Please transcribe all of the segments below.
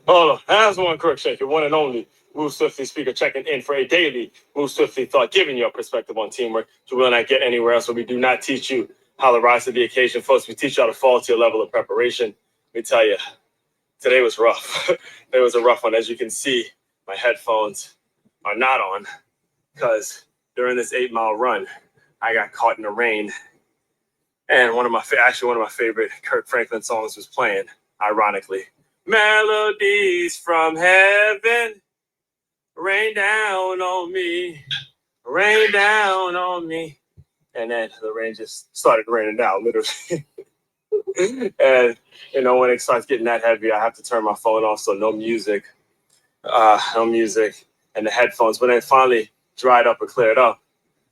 Oh, as one Crookshank, your one and only Move Swiftly speaker, checking in for a daily Move Swiftly thought, giving you a perspective on teamwork you will not get anywhere else. So we do not teach you how to rise to the occasion, folks. We teach you how to fall to your level of preparation. Let me tell you, today was rough. It was a rough one. As you can see, my headphones are not on because during this 8-mile run, I got caught in the rain. And one of my favorite Kirk Franklin songs was playing, ironically. Melodies from heaven, rain down on me, rain down on me. And then the rain just started raining down, literally. And, when it starts getting that heavy, I have to turn my phone off, so no music. And the headphones, when it finally dried up or cleared up,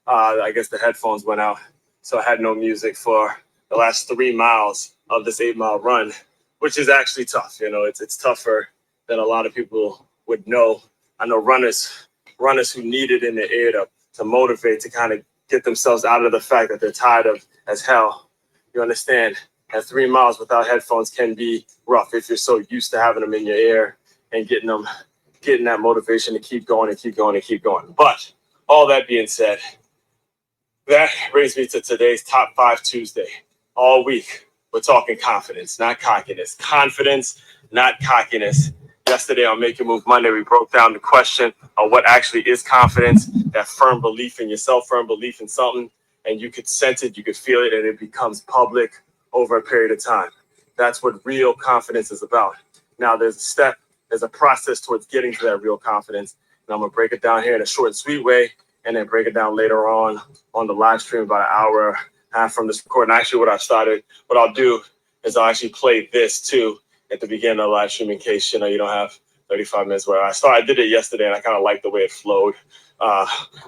I guess the headphones went out. So I had no music for the last 3 miles of this 8-mile run, which is actually tough. It's tougher than a lot of people would know. I know runners who need it in their ear to motivate, to kind of get themselves out of the fact that they're tired of as hell. You understand that 3 miles without headphones can be rough if you're so used to having them in your ear and getting that motivation to keep going and keep going and keep going. But all that being said, that brings me to today's Top 5 Tuesday. All week, we're talking confidence, not cockiness. Confidence, not cockiness. Yesterday on Make Your Move Monday, we broke down the question of what actually is confidence, that firm belief in yourself, firm belief in something, and you could sense it, you could feel it, and it becomes public over a period of time. That's what real confidence is about. Now, there's a process towards getting to that real confidence, and I'm going to break it down here in a short and sweet way, and then break it down later on the live stream about an hour and a half from this recording. Actually, what I'll do is I'll actually play this too at the beginning of the live stream in case, you don't have 35 minutes where I did it yesterday and I kind of liked the way it flowed.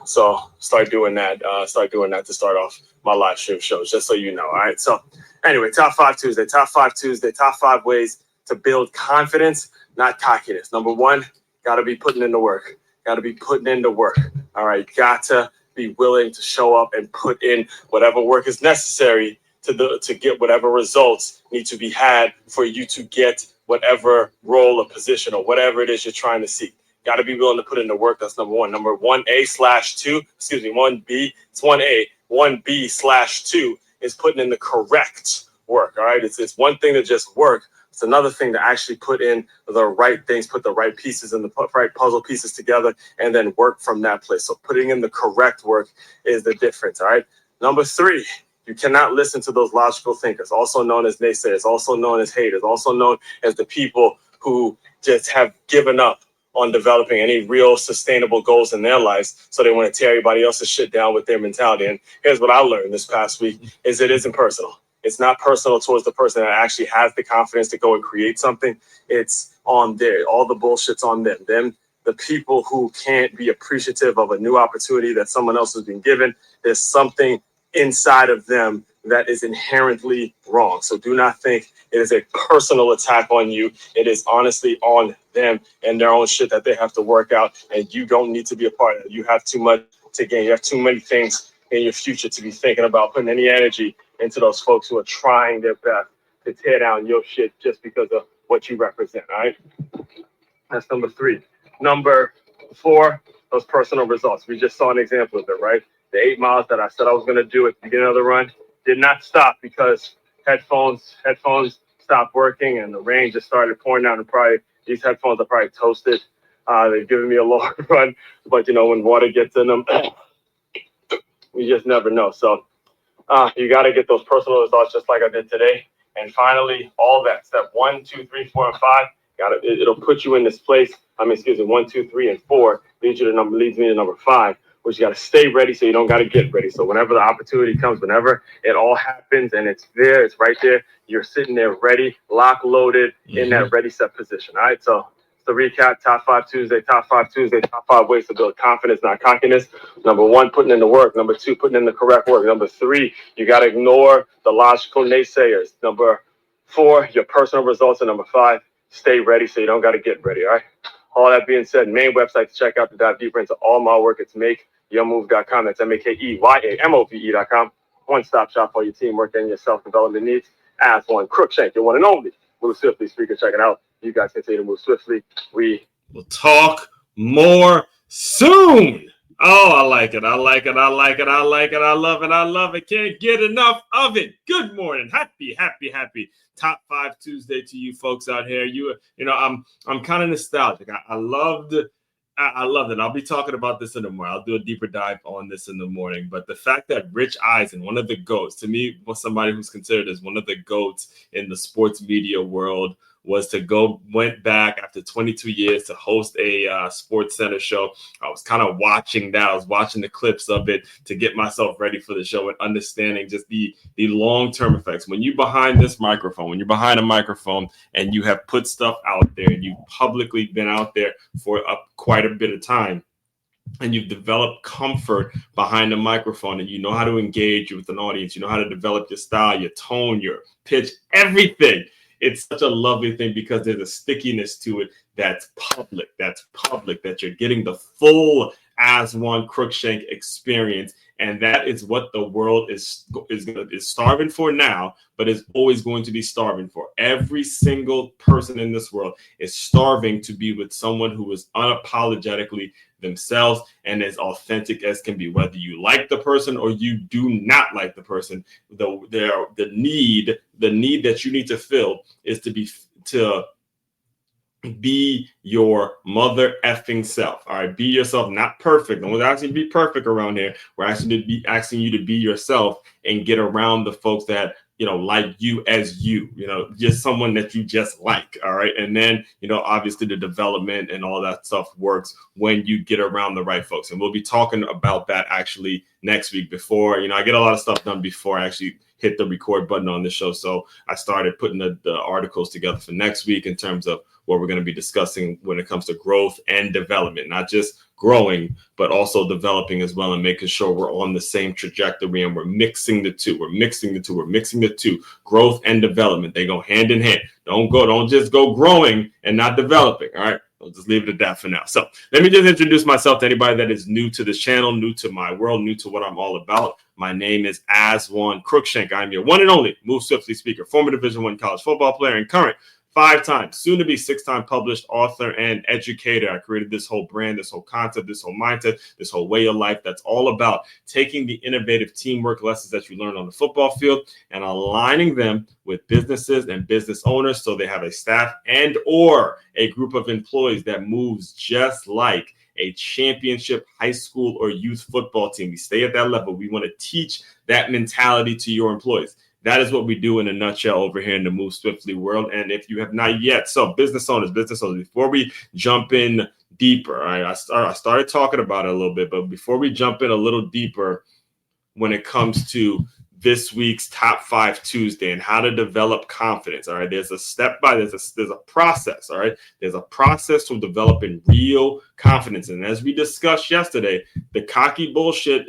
So start doing that to start off my live stream shows, just so you know. All right. So anyway, Top 5 Tuesday, top 5 ways to build confidence, not cockiness. Number 1, got to be putting in the work. All right. Got to be willing to show up and put in whatever work is necessary to get whatever results need to be had for you to get whatever role or position or whatever it is you're trying to seek. Got to be willing to put in the work. That's number 1. Number 1A/2, 1B. It's 1A. 1B/2 is putting in the correct work. All right. It's one thing to just work. It's another thing to actually put in the right things, put the right pieces and the right puzzle pieces together, and then work from that place. So putting in the correct work is the difference. All right. Number 3, you cannot listen to those logical thinkers, also known as naysayers, also known as haters, also known as the people who just have given up on developing any real sustainable goals in their lives. So they want to tear everybody else's shit down with their mentality. And here's what I learned this past week is it isn't personal. It's not personal towards the person that actually has the confidence to go and create something. It's on there. All the bullshit's on them. The people who can't be appreciative of a new opportunity that someone else has been given. There's something inside of them that is inherently wrong. So do not think it is a personal attack on you. It is honestly on them and their own shit that they have to work out. And you don't need to be a part of it. You have too much to gain. You have too many things in your future to be thinking about putting any energy into those folks who are trying their best to tear down your shit just because of what you represent. All right. That's number 3. Number 4, those personal results. We just saw an example of it, right? The 8 miles that I said I was going to do at the beginning of the run did not stop because headphones stopped working and the rain just started pouring down. And these headphones are probably toasted. They've given me a long run, but when water gets in them, you just never know. So you got to get those personal results just like I did today. And finally, all that step 1, 2, 3, 4, and 5. It'll put you in this place. 1, 2, 3, and 4 leads me to number 5, which you got to stay ready so you don't got to get ready. So whenever the opportunity comes, whenever it all happens and it's there, it's right there, you're sitting there ready, lock loaded in that ready set position. All right. So to recap, Top 5 Tuesday, top 5 ways to build confidence, not cockiness. Number 1, putting in the work. Number 2, putting in the correct work. Number 3, you got to ignore the logical naysayers. Number 4, your personal results. And number 5, stay ready so you don't got to get ready. All right. All that being said, main website to check out to dive deeper into all my work. It's makeyourmove.com. That's MakeYamove.com. One-stop shop for your teamwork and your self-development needs. As one Crookshank, your one and only Move Swiftly speaker. Check it out. You guys continue to move swiftly. We will talk more soon. Oh, I like it. I like it. I like it. I like it. I love it. I love it. Can't get enough of it. Good morning. Happy Top 5 Tuesday to you folks out here. You know, I'm kind of nostalgic. I loved it. I'll be talking about this in the morning. I'll do a deeper dive on this in the morning. But the fact that Rich Eisen, one of the GOATs, to me, was somebody who's considered as one of the GOATs in the sports media world, went back after 22 years to host a Sports Center show. I was kind of watching that. I was watching the clips of it to get myself ready for the show and understanding just the long-term effects. When you're behind this microphone, when you're behind a microphone and you have put stuff out there and you've publicly been out there for quite a bit of time, and you've developed comfort behind the microphone and you know how to engage with an audience, you know how to develop your style, your tone, your pitch, everything. It's such a lovely thing because there's a stickiness to it that's public, that you're getting the full As One Crookshank experience. And that is what the world is starving for now, but is always going to be starving for. Every single person in this world is starving to be with someone who is unapologetically themselves and as authentic as can be, whether you like the person or you do not like the person. The need that you need to fill is to be your mother effing self. All right, be yourself, not perfect. No one's asking you to be perfect around here. We're asking you to be yourself and get around the folks that like you as you, just someone that you just like. All right. And then, obviously the development and all that stuff works when you get around the right folks. And we'll be talking about that actually next week before, I get a lot of stuff done before I actually hit the record button on the show. So I started putting the articles together for next week in terms of what we're going to be discussing when it comes to growth and development, not just growing, but also developing as well, and making sure we're on the same trajectory and we're mixing the two. Growth and development, they go hand in hand. Don't just go growing and not developing. All right. I'll just leave it at that for now. So let me just introduce myself to anybody that is new to this channel, new to my world, new to what I'm all about. My name is As One Crookshank. I'm your one and only Move Swiftly speaker, former Division I college football player, and current 5-time, soon to be 6-time published author and educator. I created this whole brand, this whole concept, this whole mindset, this whole way of life that's all about taking the innovative teamwork lessons that you learn on the football field and aligning them with businesses and business owners so they have a staff and or a group of employees that moves just like a championship high school or youth football team. We stay at that level. We want to teach that mentality to your employees. That is what we do in a nutshell over here in the Move Swiftly world. And if you have not yet, so business owners, before we jump in deeper, all right, I started talking about it a little bit, but before we jump in a little deeper when it comes to this week's Top 5 Tuesday and how to develop confidence, all right, there's a process, all right? There's a process to developing real confidence. And as we discussed yesterday, the cocky bullshit,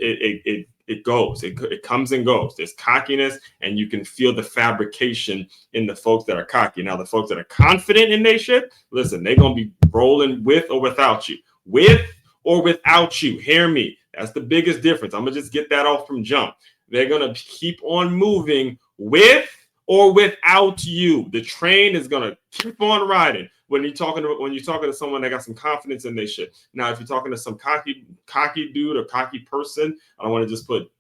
it goes. It comes and goes. There's cockiness, and you can feel the fabrication in the folks that are cocky. Now, the folks that are confident in their shit, listen, they're going to be rolling with or without you. With or without you. Hear me. That's the biggest difference. I'm going to just get that off from jump. They're going to keep on moving with or without you. The train is going to keep on riding. When you're talking to someone that got some confidence in their shit. Now, if you're talking to some cocky dude or cocky person, I don't want to just put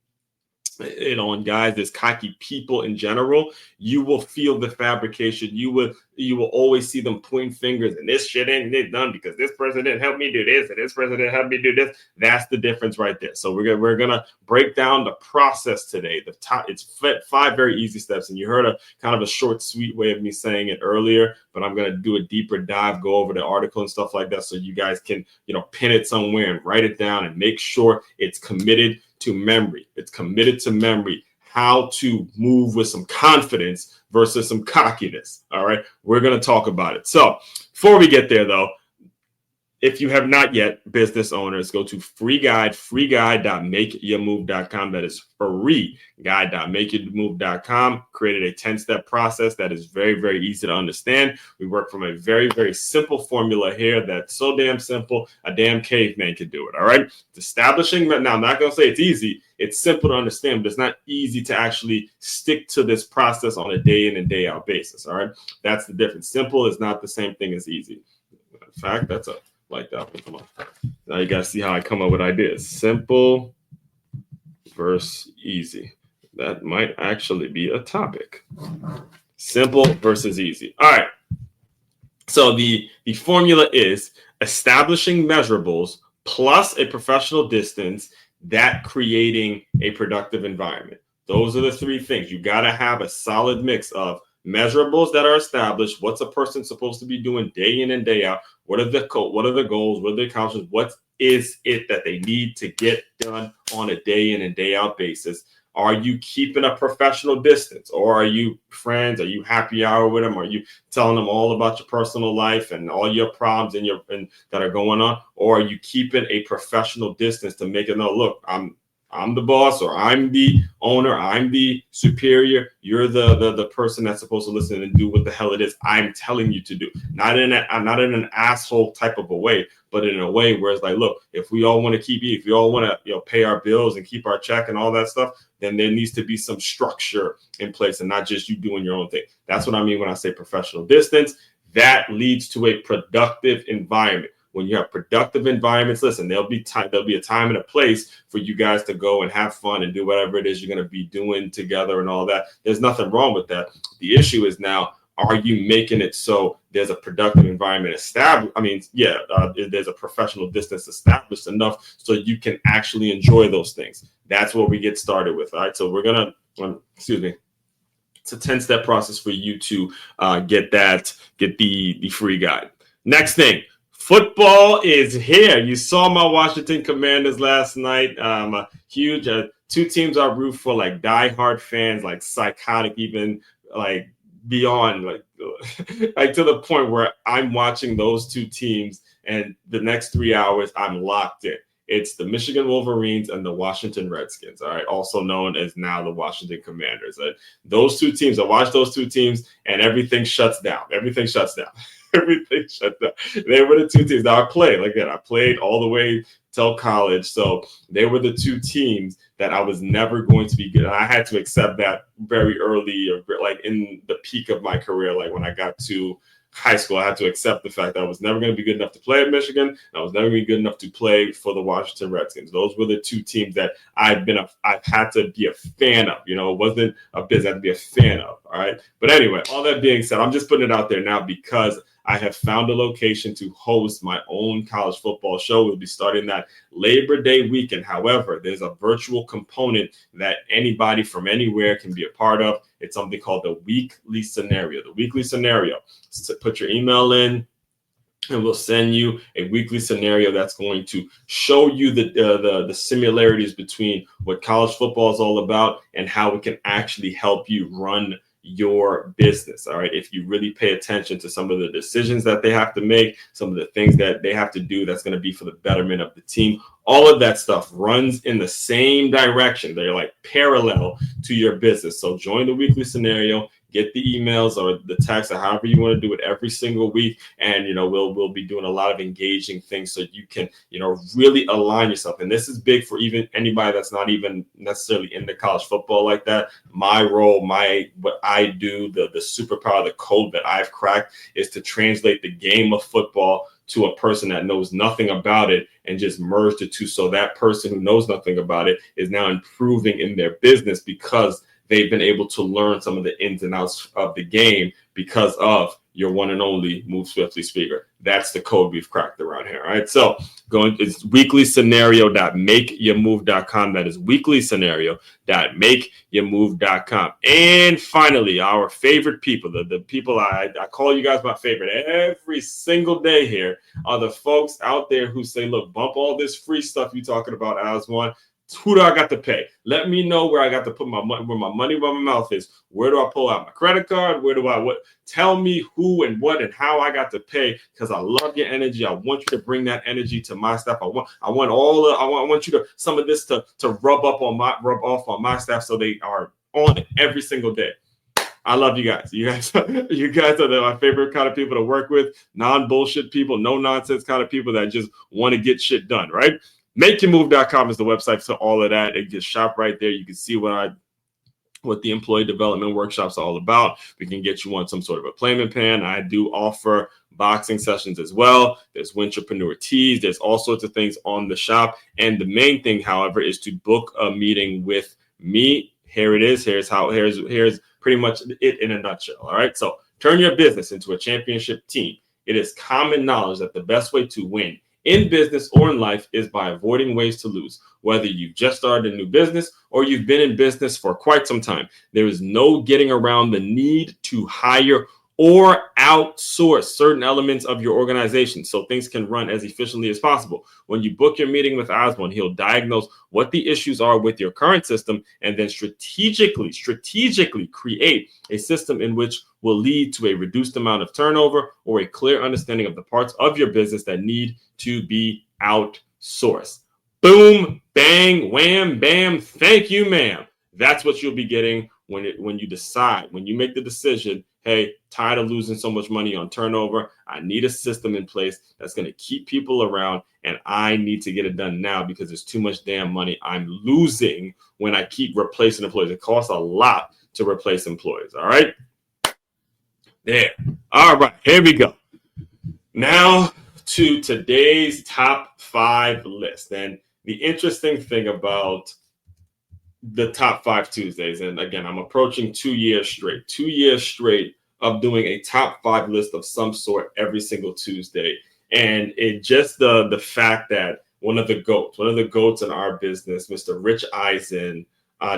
it on guys, there's cocky people in general, you will feel the fabrication. You will always see them pointing fingers and this shit ain't done because this person didn't help me do this and this person didn't help me do this. That's the difference right there. So we're gonna break down the process today. It's 5 very easy steps, and you heard a kind of a short, sweet way of me saying it earlier, but I'm gonna do a deeper dive, go over the article and stuff like that, so you guys can pin it somewhere and write it down and make sure it's committed to memory. It's committed to memory. How to move with some confidence versus some cockiness. All right. We're going to talk about it. So before we get there, though, if you have not yet, business owners, go to freeguide.makeyourmove.com. That is free guide.makeyourmove.com. Created a 10-step process that is very, very easy to understand. We work from a very, very simple formula here that's so damn simple, a damn caveman could do it. All right. It's establishing. Now, I'm not going to say it's easy. It's simple to understand, but it's not easy to actually stick to this process on a day in and day out basis. All right. That's the difference. Simple is not the same thing as easy. In fact, that's a like that one. Come on. Now you guys see how I come up with ideas. Simple versus easy. That might actually be a topic. Simple versus easy. All right. So the formula is establishing measurables plus a professional distance, that creating a productive environment. Those are the three things. You got to have a solid mix of measurables that are established. What's a person supposed to be doing day in and day out? What are the goals? What are the accomplishments? What is it that they need to get done on a day in and day out basis? Are you keeping a professional distance, or are you friends? Are you happy hour with them? Are you telling them all about your personal life and all your problems and that are going on? Or are you keeping a professional distance to make it know, look, I'm the boss, or I'm the owner, I'm the superior. You're the person that's supposed to listen and do what the hell it is I'm telling you to do. Not in an asshole type of a way, but in a way where it's like, look, if we all want to if we all want to pay our bills and keep our check and all that stuff, then there needs to be some structure in place and not just you doing your own thing. That's what I mean when I say professional distance. That leads to a productive environment. When you have productive environments, listen, there'll be a time and a place for you guys to go and have fun and do whatever it is you're going to be doing together and all that. There's nothing wrong with that. The issue is now, are you making it so there's a productive environment established? I mean, there's a professional distance established enough so you can actually enjoy those things. That's what we get started with. All right. So we're going to, it's a 10-step process for you to get the free guide. Next thing. Football is here. You saw my Washington Commanders last night. Huge. Two teams I root for, like diehard fans, like psychotic, even like beyond, like to the point where I'm watching those two teams, and the next 3 hours I'm locked in. It's the Michigan Wolverines and the Washington Redskins, all right, also known as now the Washington Commanders. Those two teams, I watch those two teams, and everything shuts down. Everything shuts down. Everything shut down. They were the two teams. Now I played like that. I played all the way till college. So they were the two teams that I was never going to be good. And I had to accept that very early, or like in the peak of my career. Like when I got to high school, I had to accept the fact that I was never going to be good enough to play at Michigan. And I was never going to be good enough to play for the Washington Redskins. Those were the two teams that I've had to be a fan of. It wasn't a business, I had to be a fan of. All right. But anyway, all that being said, I'm just putting it out there now because I have found a location to host my own college football show. We'll be starting that Labor Day weekend. However, there's a virtual component that anybody from anywhere can be a part of. It's something called the weekly scenario. The weekly scenario. So put your email in, and we'll send you a weekly scenario that's going to show you the similarities between what college football is all about and how it can actually help you run your business. All right. If you really pay attention to some of the decisions that they have to make, some of the things that they have to do, that's going to be for the betterment of the team. All of that stuff runs in the same direction. They're like parallel to your business. So join the weekly scenario, get the emails or the text or however you want to do it every single week. And, we'll be doing a lot of engaging things so you can, really align yourself. And this is big for even anybody that's not even necessarily into college football like that. My role, what I do, the superpower, the code that I've cracked is to translate the game of football to a person that knows nothing about it and just merge the two. So that person who knows nothing about it is now improving in their business because they've been able to learn some of the ins and outs of the game because of your one and only Move Swiftly speaker. That's the code we've cracked around here. All right. So it's weeklyscenario.makeyourmove.com. That is weeklyscenario.makeyourmove.com. And finally, our favorite people, the people I call you guys my favorite every single day here, are the folks out there who say, look, bump all this free stuff you're talking about, Aswan. Who do I got to pay? Let me know where I got to put my money, where my mouth is. Where do I pull out my credit card? Where do I what? Tell me who and what and how I got to pay, because I love your energy. I want you to bring that energy to my staff. I want you to some of this to rub off on my staff, so they are on it every single day. I love you guys. You guys are my favorite kind of people to work with. Non-bullshit people, no nonsense kind of people that just want to get shit done, right? MakeYourMove.com is the website for all of that. It just shop right there. You can see what the employee development workshops are all about. We can get you on some sort of a payment plan. I do offer boxing sessions as well. There's Win-Trapreneur tees. There's all sorts of things on the shop. And the main thing, however, is to book a meeting with me. Here it is. Here's pretty much it in a nutshell. All right. So turn your business into a championship team. It is common knowledge that the best way to win in business or in life is by avoiding ways to lose. Whether you've just started a new business or you've been in business for quite some time, there is no getting around the need to hire or outsource certain elements of your organization so things can run as efficiently as possible. When you book your meeting with Osborne, he'll diagnose what the issues are with your current system and then strategically create a system in which will lead to a reduced amount of turnover or a clear understanding of the parts of your business that need to be outsourced. Boom, bang, wham, bam. Thank you, ma'am. That's what you'll be getting when you make the decision, hey, tired of losing so much money on turnover. I need a system in place that's going to keep people around, and I need to get it done now because there's too much damn money I'm losing when I keep replacing employees. It costs a lot to replace employees. All right. There. All right. Here we go. Now to today's top 5 list. And the interesting thing about the top 5 Tuesdays, and again, I'm approaching 2 years straight of doing a top 5 list of some sort every single Tuesday. And it just the fact that one of the goats in our business, Mr. Rich Eisen,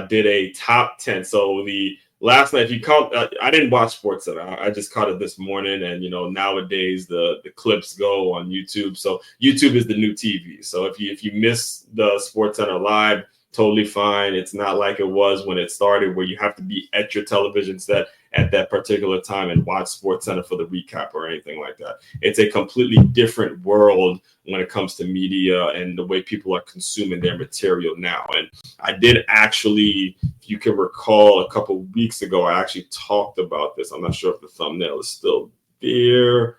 did a top 10. So the last night, if you caught, I didn't watch SportsCenter. I just caught it this morning. And, nowadays the clips go on YouTube. So YouTube is the new TV. So if you miss the SportsCenter live, totally fine. It's not like it was when it started, where you have to be at your television set at that particular time and watch SportsCenter for the recap or anything like that. It's a completely different world when it comes to media and the way people are consuming their material now. And I did actually, if you can recall, a couple of weeks ago, I actually talked about this. I'm not sure if the thumbnail is still there.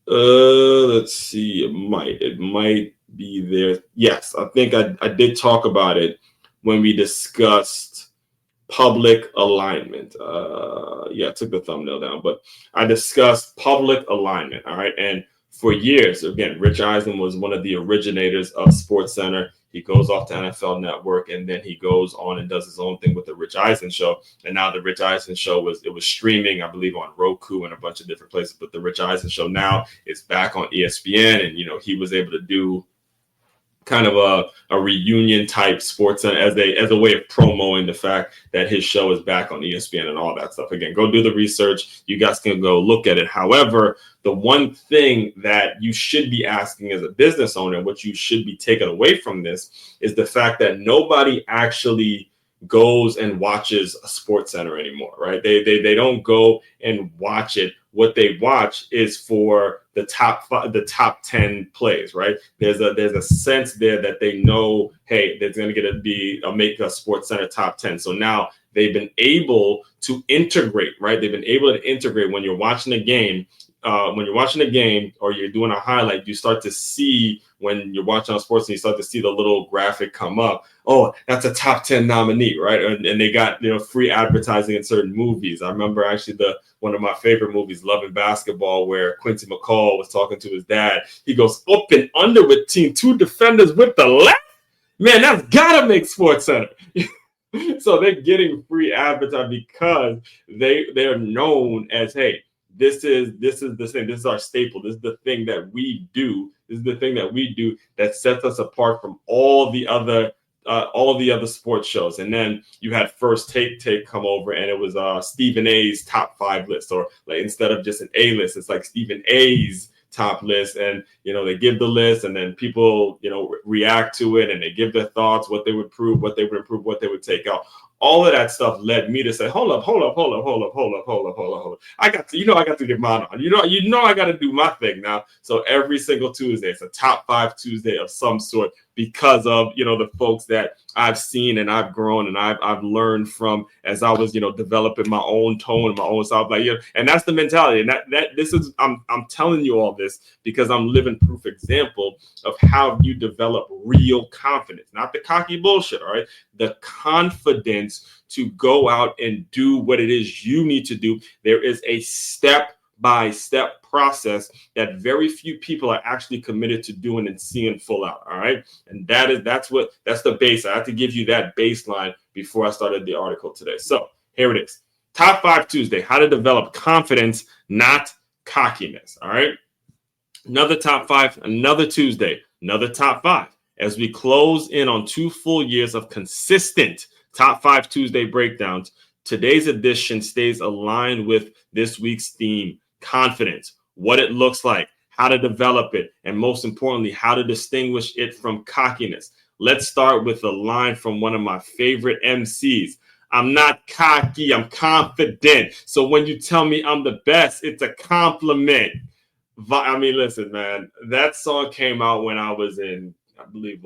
Let's see. It might be there. Yes, I think I did talk about it when we discussed public alignment. I took the thumbnail down, but I discussed public alignment. All right. And for years, again, Rich Eisen was one of the originators of SportsCenter. He goes off to NFL Network, and then he goes on and does his own thing with the Rich Eisen Show. And now the Rich Eisen Show was streaming, I believe, on Roku and a bunch of different places. But the Rich Eisen Show now is back on ESPN, and he was able to do kind of a reunion type sports as a way of promoting the fact that his show is back on ESPN and all that stuff. Again, go do the research. You guys can go look at it. However, the one thing that you should be asking as a business owner, what you should be taking away from this, is the fact that nobody actually goes and watches a SportsCenter anymore, right? They don't go and watch it. What they watch is for the top 10 plays, right? There's a sense there that they know, hey, there's going to make a SportsCenter top 10. So now they've been able to integrate, right? They've been able to integrate when you're watching a game. Or you're doing a highlight, you start to see, when you're watching on sports, and you start to see the little graphic come up. Oh, that's a top 10 nominee, right? And they got free advertising in certain movies. I remember actually one of my favorite movies, Love and Basketball, where Quincy McCall was talking to his dad. He goes, up and under with team, 2 defenders with the left. Man, that's gotta make SportsCenter. So they're getting free advertising because they're known as, hey, this is the thing. This is our staple. This is the thing that we do. This is the thing that we do that sets us apart from all the other sports shows. And then you had First Take come over, and it was Stephen A's top 5 list, or like instead of just an A list, it's like Stephen A's top list, and they give the list, and then people react to it, and they give their thoughts, what they would improve, what they would take out. All of that stuff led me to say, hold up. I got to get mine on. I got to do my thing now. So every single Tuesday, it's a top 5 Tuesday of some sort, because of the folks that I've seen and I've grown and I've learned from as I was developing my own tone and my own style. And that's the mentality. And that this is I'm telling you all this because I'm living proof example of how you develop real confidence, not the cocky bullshit. All right, the confidence to go out and do what it is you need to do. There is a step-by-step process that very few people are actually committed to doing and seeing full out. All right. And that's the base. I have to give you that baseline before I started the article today. So here it is. Top 5 Tuesday, how to develop confidence, not cockiness. All right. Another top 5, another Tuesday, another top 5. As we close in on 2 full years of consistent top 5 Tuesday breakdowns, today's edition stays aligned with this week's theme, confidence, what it looks like, how to develop it, and most importantly, how to distinguish it from cockiness. Let's start with a line from one of my favorite MCs. I'm not cocky, I'm confident. So when you tell me I'm the best, it's a compliment. I mean, listen, man, that song came out when I was in, I believe,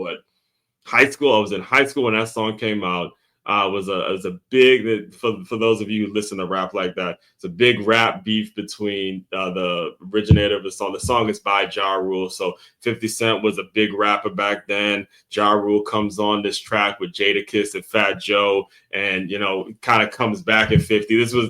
high school. I was in high school when that song came out. It was a big, for those of you who listen to rap like that, it's a big rap beef between the originator of the song. The song is by Ja Rule. So 50 Cent was a big rapper back then. Ja Rule comes on this track with Jadakiss and Fat Joe, and kind of comes back at 50. This was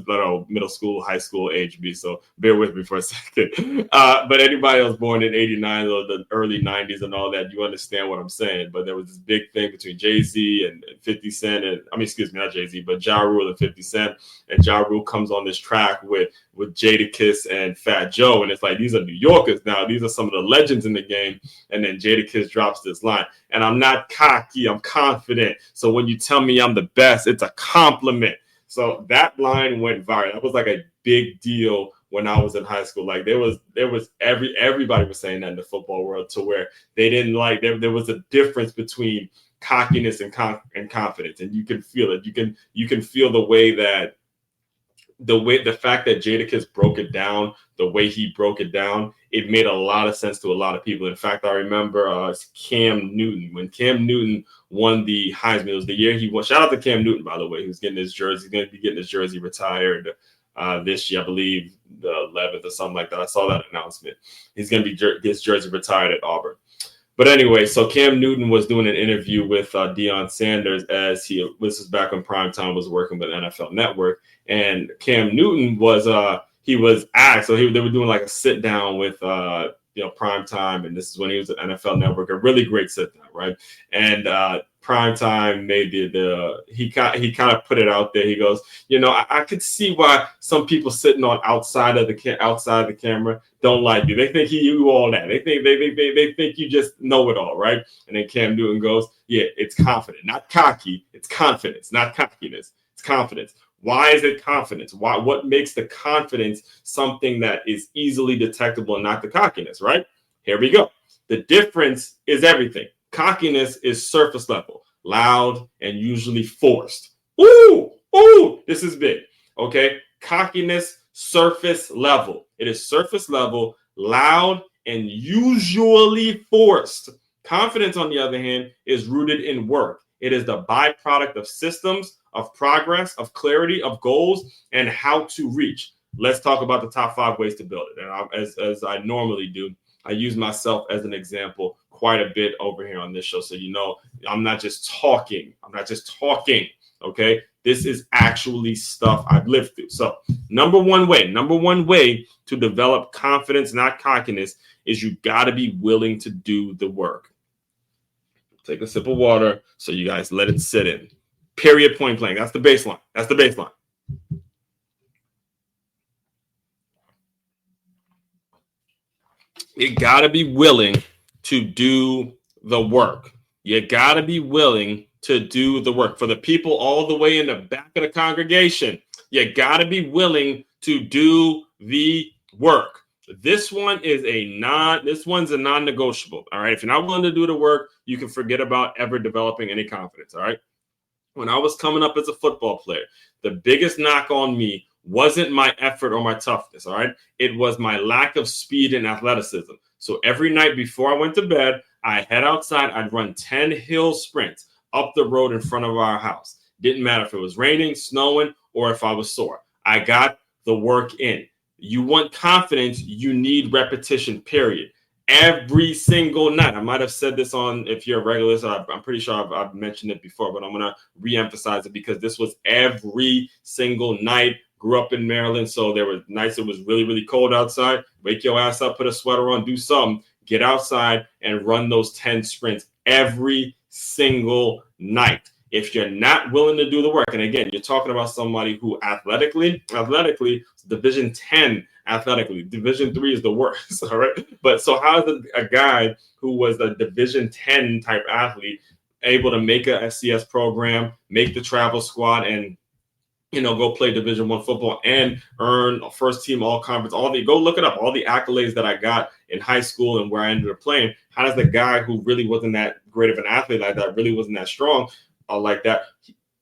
middle school, high school age B. So bear with me for a second. But anybody else born in 89 or the early 90s and all that, you understand what I'm saying. But there was this big thing between Jay-Z and 50 Cent, and not Jay-Z, but Ja Rule and 50 Cent. And Ja Rule comes on this track with Jadakiss and Fat Joe. And it's like, these are New Yorkers now. These are some of the legends in the game. And then Jadakiss drops this line. And I'm not cocky, I'm confident. So when you tell me I'm the best, it's a compliment. So that line went viral. That was like a big deal when I was in high school. Like there was everybody was saying that in the football world, to where they didn't like, there was a difference between cockiness and confidence, and you can feel it. You can feel the fact that Jadakiss broke it down, the way he broke it down, it made a lot of sense to a lot of people. In fact, I remember Cam Newton, when Cam Newton won the Heisman. It was the year he won. Shout out to Cam Newton, by the way. He was getting his jersey. He's going to be getting his jersey retired this year, I believe the 11th or something like that. I saw that announcement. He's going to be get his jersey retired at Auburn. But anyway, so Cam Newton was doing an interview with Deion Sanders this was back when Primetime was working with NFL Network. And Cam Newton was asked, so they were doing like a sit down with Primetime, and this is when he was at NFL Network, a really great sit down, right? And Primetime made he kind of put it out there. He goes, I could see why some people sitting on outside the camera don't like you. They think you all that. They think you just know it all, right? And then Cam Newton goes, yeah, it's confident, not cocky. It's confidence, not cockiness. It's confidence. Why is it confidence? What makes the confidence something that is easily detectable and not the cockiness, right? Here we go. The difference is everything. Cockiness is surface level, loud, and usually forced. Ooh, this is big. Okay. Cockiness, surface level. It is surface level, loud, and usually forced. Confidence, on the other hand, is rooted in work. It is the byproduct of systems, of progress, of clarity, of goals, and how to reach. Let's talk about the top 5 ways to build it. And as I normally do, I use myself as an example quite a bit over here on this show. So, I'm not just talking. Okay. This is actually stuff I've lived through. So number one way to develop confidence, not cockiness, is you got to be willing to do the work. Take a sip of water so you guys let it sit in. Period, point blank. That's the baseline. You got to be willing to do the work. You got to be willing to do the work. For the people all the way in the back of the congregation, you got to be willing to do the work. This one's a non-negotiable. All right. If you're not willing to do the work, you can forget about ever developing any confidence. All right. When I was coming up as a football player, the biggest knock on me wasn't my effort or my toughness. All right. It was my lack of speed and athleticism. So every night before I went to bed, I head outside. I'd run 10 hill sprints up the road in front of our house. Didn't matter if it was raining, snowing, or if I was sore. I got the work in. You want confidence, you need repetition, period. Every single night. I might have said this on, if you're a regular, so I'm pretty sure I've mentioned it before, but I'm going to reemphasize it because this was every single night. Grew up in Maryland, so there were nights it was really, really cold outside. Wake your ass up, put a sweater on, do something, get outside and run those 10 sprints every single night. If you're not willing to do the work, and again, you're talking about somebody who athletically, Division 10 athletically, Division 3 is the worst, all right? But so how is a guy who was a Division 10 type athlete able to make a SCS program, make the travel squad, and go play Division I football and earn a first team all conference, go look it up, all the accolades that I got in high school and where I ended up playing. How does the guy who really wasn't that great of an athlete like that, really wasn't that strong like that,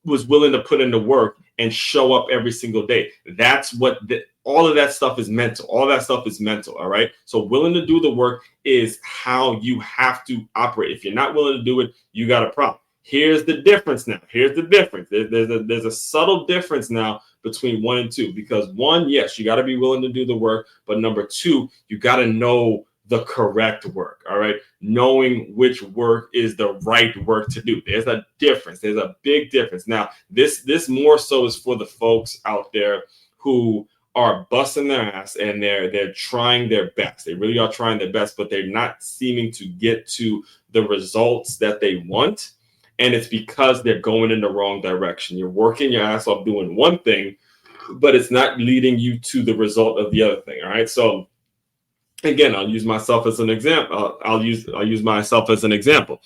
was willing to put in the work and show up every single day? That's what all of that stuff is mental. All that stuff is mental. All right. So willing to do the work is how you have to operate. If you're not willing to do it, you got a problem. Here's the difference now. Here's the difference. There's a subtle difference now between 1 and 2, because 1, yes, you got to be willing to do the work. But number 2, you got to know the correct work. All right. Knowing which work is the right work to do. There's a difference. There's a big difference. Now, this more so is for the folks out there who are busting their ass and they're trying their best. They really are trying their best, but they're not seeming to get to the results that they want. And it's because they're going in the wrong direction. You're working your ass off doing one thing, but it's not leading you to the result of the other thing. All right. So again, I'll use myself as an example. I'll use myself as an example.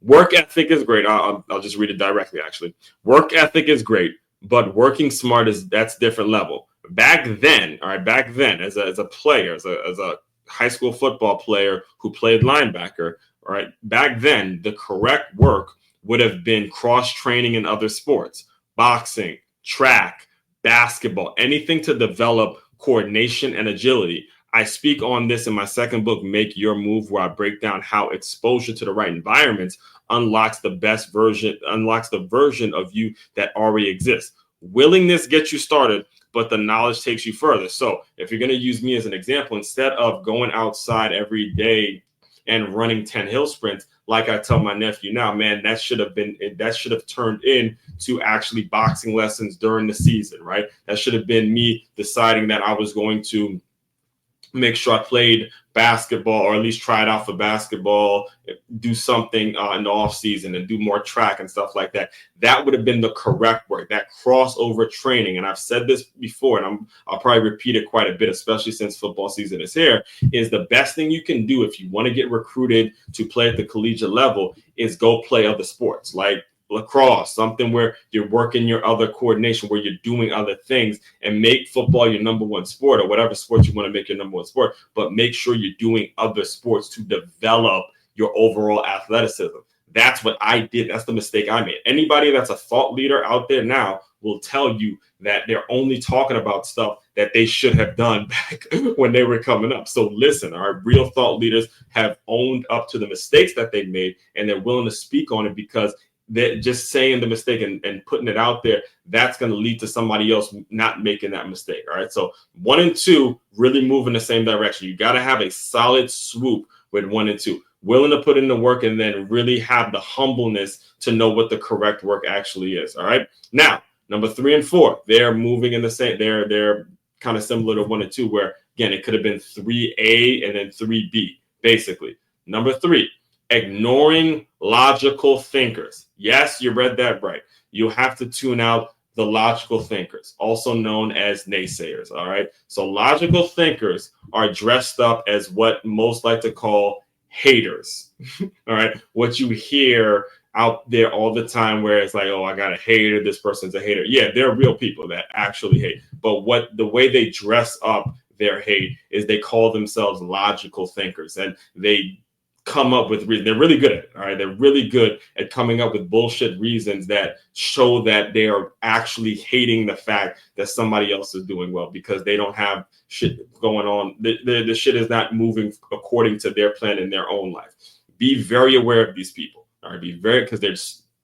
Work ethic is great. I'll just read it directly, actually. Work ethic is great, but working smart that's different level. Back then, as a player, as a high school football player who played linebacker, all right, back then, the correct work would have been cross-training in other sports, boxing, track, basketball, anything to develop coordination and agility. I speak on this in my second book, Make Your Move, where I break down how exposure to the right environments unlocks the version of you that already exists. Willingness gets you started, but the knowledge takes you further. So if you're going to use me as an example, instead of going outside every day and running 10 hill sprints, like I tell my nephew now, man, that should have turned into actually boxing lessons during the season, right? That should have been me deciding that I was going to make sure I played basketball, or at least try it out for basketball, do something in the off season and do more track and stuff like that. That would have been the correct work, that crossover training. And I've said this before, and I'll probably repeat it quite a bit, especially since football season is here, is the best thing you can do if you want to get recruited to play at the collegiate level is go play other sports, like lacrosse, something where you're working your other coordination, where you're doing other things, and make football your number one sport, or whatever sport you want to make your number one sport, but make sure you're doing other sports to develop your overall athleticism. That's what I did. That's the mistake I made. Anybody that's a thought leader out there now will tell you that they're only talking about stuff that they should have done back when they were coming up. So listen, our real thought leaders have owned up to the mistakes that they made, and they're willing to speak on it, because they're just saying the mistake and putting it out there, that's going to lead to somebody else not making that mistake. All right. So 1 and 2 really move in the same direction. You got to have a solid swoop with 1 and 2, willing to put in the work, and then really have the humbleness to know what the correct work actually is. All right. Now, number 3 and 4, they're moving in the same, they're kind of similar to 1 and 2, where again, it could have been 3A and then 3B, basically. Number 3, ignoring logical thinkers. Yes, you read that right. You have to tune out the logical thinkers, also known as naysayers. All right. So logical thinkers are dressed up as what most like to call haters. All right. What you hear out there all the time, where it's like, oh, I got a hater, this person's a hater. Yeah, they're real people that actually hate. But the way they dress up their hate is they call themselves logical thinkers, and they come up with reasons. They're really good at it. All right. They're really good at coming up with bullshit reasons that show that they are actually hating the fact that somebody else is doing well because they don't have shit going on. The shit is not moving according to their plan in their own life. Be very aware of these people. All right. Be very, because they're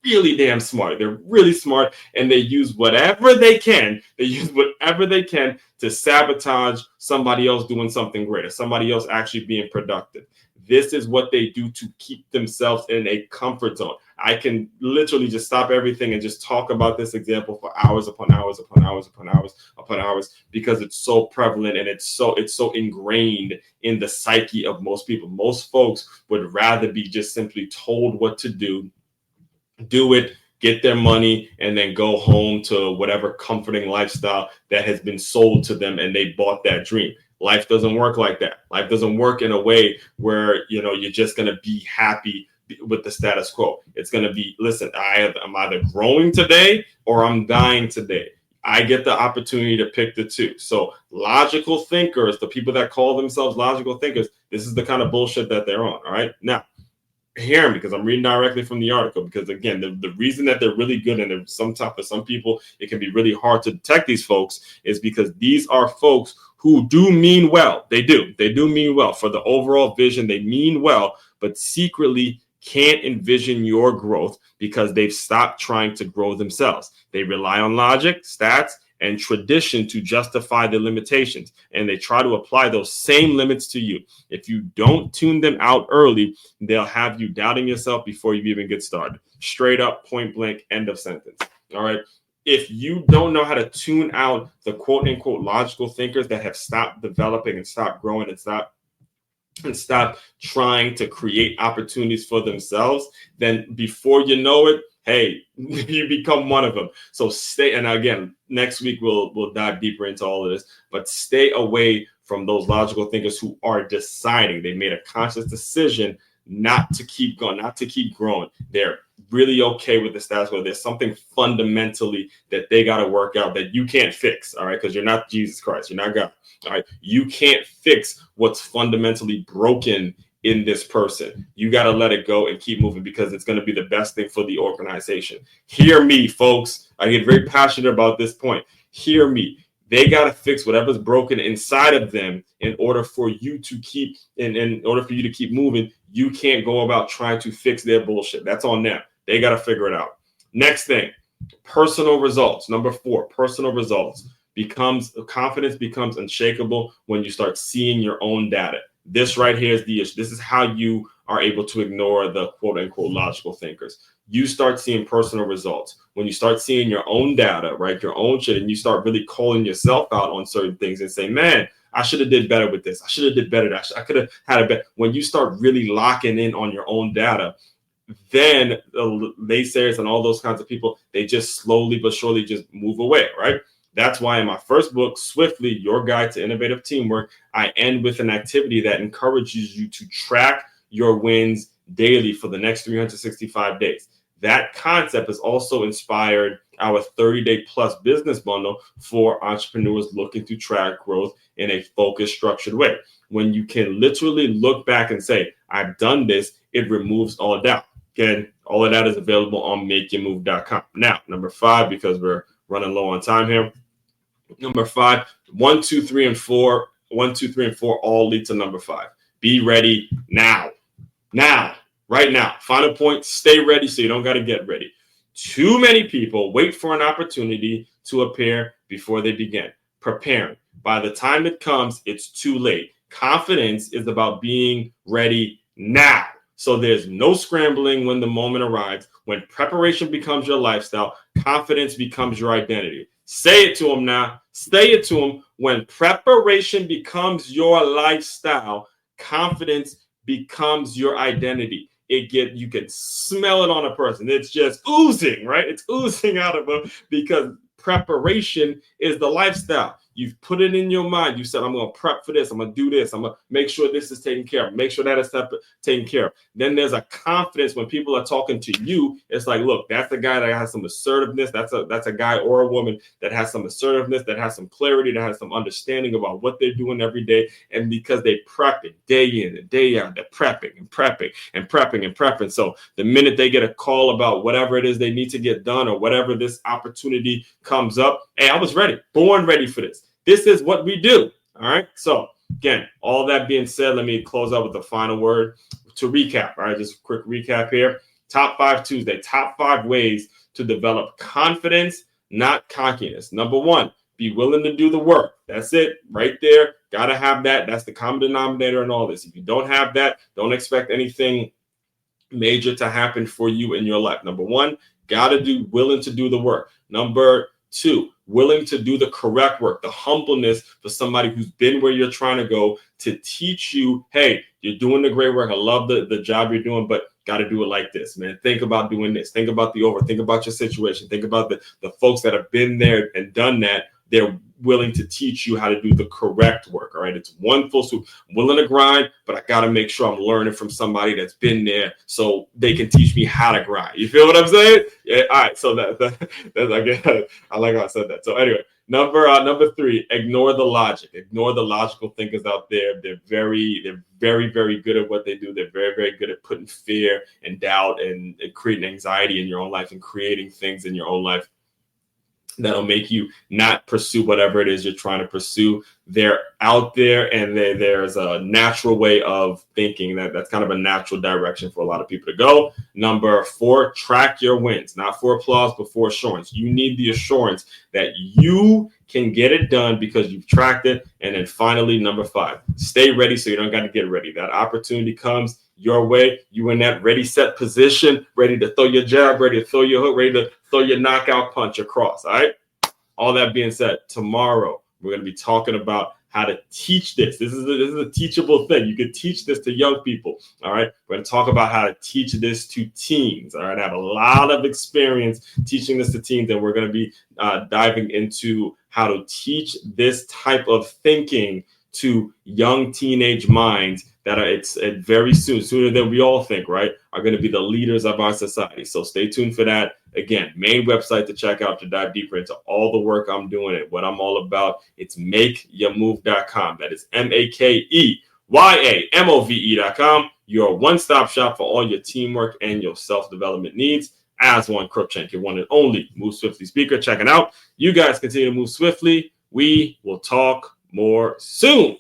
really damn smart. They're really smart, and they use whatever they can. They use whatever they can to sabotage somebody else doing something greater, somebody else actually being productive. This is what they do to keep themselves in a comfort zone. I can literally just stop everything and just talk about this example for hours upon hours upon hours upon hours upon hours, because it's so prevalent and it's so ingrained in the psyche of most people. Most folks would rather be just simply told what to do it, get their money, and then go home to whatever comforting lifestyle that has been sold to them, and they bought that dream. Life doesn't work like that. Life doesn't work in a way where, you're just going to be happy with the status quo. It's going to be, listen, I'm either growing today or I'm dying today. I get the opportunity to pick the two. So logical thinkers, the people that call themselves logical thinkers, this is the kind of bullshit that they're on. All right. Now, hear me, because I'm reading directly from the article, because again, the reason that they're really good, and for some people it can be really hard to detect these folks, is because these are folks who do mean well. They do mean well for the overall vision. They mean well, but secretly can't envision your growth because they've stopped trying to grow themselves. They rely on logic, stats, and tradition to justify the limitations, and they try to apply those same limits to you. If you don't tune them out early, they'll have you doubting yourself before you even get started. Straight up, point blank, end of sentence. All right. If you don't know how to tune out the quote unquote logical thinkers that have stopped developing and stopped growing and stop trying to create opportunities for themselves, then before you know it, hey, you become one of them. So stay, and again, next week we'll dive deeper into all of this, but stay away from those logical thinkers who are deciding. They made a conscious decision not to keep going, not to keep growing. They're really okay with the status quo. There's something fundamentally that they got to work out that you can't fix, all right? Because you're not Jesus Christ. You're not God, all right? You can't fix what's fundamentally broken in this person. You got to let it go and keep moving, because it's going to be the best thing for the organization. Hear me, folks. I get very passionate about this point. Hear me. They got to fix whatever's broken inside of them in order for you to keep, in order for you to keep moving. You can't go about trying to fix their bullshit. That's on them. They got to figure it out. Next thing, personal results. Number 4, personal results. Confidence becomes unshakable when you start seeing your own data. This right here is the issue. This is how you are able to ignore the quote unquote logical thinkers. You start seeing personal results. When you start seeing your own data, right, your own shit, and you start really calling yourself out on certain things and say, man, I should have did better with this. I should have did better. I could have had a better. When you start really locking in on your own data, then the naysayers and all those kinds of people, they just slowly but surely just move away, right? That's why in my first book, Swiftly, Your Guide to Innovative Teamwork, I end with an activity that encourages you to track your wins daily for the next 365 days. That concept has also inspired our 30-day plus business bundle for entrepreneurs looking to track growth in a focused, structured way. When you can literally look back and say, I've done this, it removes all doubt. Again, all of that is available on makeyourmove.com. Now, number 5, because we're running low on time here. Number 5, 1, 2, 3, and 4. 1, 2, 3, and 4 all lead to number 5. Be ready now. Now, right now. Final point, stay ready so you don't got to get ready. Too many people wait for an opportunity to appear before they begin preparing. By the time it comes, it's too late. Confidence is about being ready now. So there's no scrambling when the moment arrives. When preparation becomes your lifestyle, confidence becomes your identity. Say it to them now. Say it to them. When preparation becomes your lifestyle, confidence becomes your identity. You can smell it on a person. It's just oozing, right? It's oozing out of them because preparation is the lifestyle. You've put it in your mind. You said, I'm going to prep for this. I'm going to do this. I'm going to make sure this is taken care of. Make sure that is taken care of. Then there's a confidence when people are talking to you. It's like, look, that's the guy that has some assertiveness. That's a guy or a woman that has some assertiveness, that has some clarity, that has some understanding about what they're doing every day. And because they prep it day in and day out, they're prepping and prepping and prepping and prepping. So the minute they get a call about whatever it is they need to get done or whatever this opportunity comes up, hey, I was ready, born ready for this. This is what we do. All right. So again, all that being said, let me close out with the final word to recap. All right. Just a quick recap here. Top 5 Tuesday, top 5 ways to develop confidence, not cockiness. Number 1, be willing to do the work. That's it right there. Got to have that. That's the common denominator in all this. If you don't have that, don't expect anything major to happen for you in your life. Number 1, willing to do the work. Number 2, willing to do the correct work, the humbleness for somebody who's been where you're trying to go to teach you, hey, you're doing the great work. I love the job you're doing, but got to do it like this, man. Think about doing this. Think about think about your situation. Think about the folks that have been there and done that. They're willing to teach you how to do the correct work. All right. It's one full swoop. I'm willing to grind, but I got to make sure I'm learning from somebody that's been there so they can teach me how to grind. You feel what I'm saying? Yeah. All right. So that's again, I like how I said that. So anyway, number 3, ignore the logic. Ignore the logical thinkers out there. They're very, very good at what they do. They're very, very good at putting fear and doubt and creating anxiety in your own life and creating things in your own life that'll make you not pursue whatever it is you're trying to pursue. They're out there, and there's a natural way of thinking that's kind of a natural direction for a lot of people to go. Number 4, track your wins, not for applause, but for assurance. You need the assurance that you can get it done because you've tracked it. And then finally, number 5, stay ready so you don't got to get ready. That opportunity comes your way. You in that ready, set position, ready to throw your jab, ready to throw your hook, ready to throw your knockout punch across. All right. All that being said, tomorrow we're going to be talking about how to teach this. This is a teachable thing. You could teach this to young people. All right. We're going to talk about how to teach this to teens. All right. I have a lot of experience teaching this to teens, and we're going to be diving into how to teach this type of thinking to young teenage minds that it's very sooner than we all think, right, are going to be the leaders of our society. So stay tuned for that. Again, main website to check out to dive deeper into all the work I'm doing and what I'm all about. It's makeyourmove.com. That is makeyourmove.com. Your one-stop shop for all your teamwork and your self-development needs. As one Krupchenk, your one and only Move Swiftly speaker, checking out. You guys continue to move swiftly. We will talk more soon.